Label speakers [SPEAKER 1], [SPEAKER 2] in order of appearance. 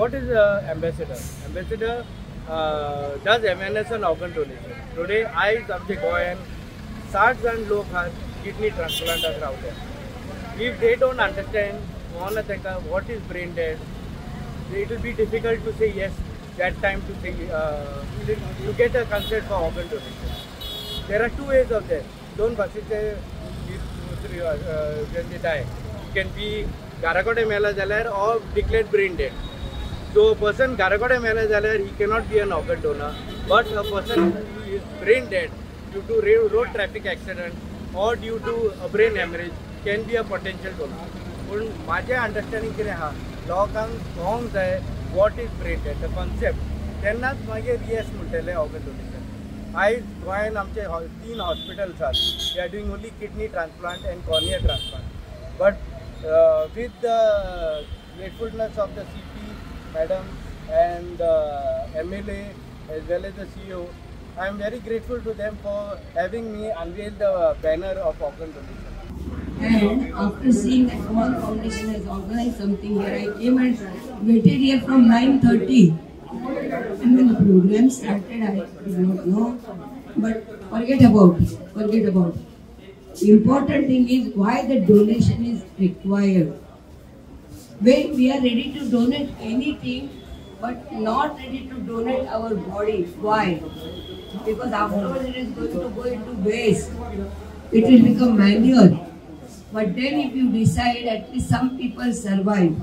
[SPEAKER 1] what is ambassador? Ambassador does awareness on organ donation. Today, I subject goyan 60 जण लोक have kidney transplant out there. If they don't understand what is brain dead, it will be difficult to say yes that time to say to get a consent for organ donation. There are two ways of that. Don't when they die. It can be Garakode Mela Jalar or declared brain dead. So a person Garakode Mela Jalar, he cannot be an organ donor. But a person who is brain dead due to road traffic accident or due to a brain hemorrhage can be a potential donor. But my understanding is that law forms what is brain dead, the concept. Then not yes organ donation. I go and 3 hospitals are. They are doing only kidney transplant and cornea transplant. But with the gratefulness of the CP, madam, and MLA as well as the CEO, I am very grateful to them for having me unveil the banner of organ donation.
[SPEAKER 2] And after seeing that one foundation has organized something here, I came and waited here from 9:30. And when the program started, I did not know. But forget about it. The important thing is why the donation is required. When we are ready to donate anything, but not ready to donate our body. Why? Because afterwards it is going to go into waste. It will become manure. But then if you decide, at least some people survive.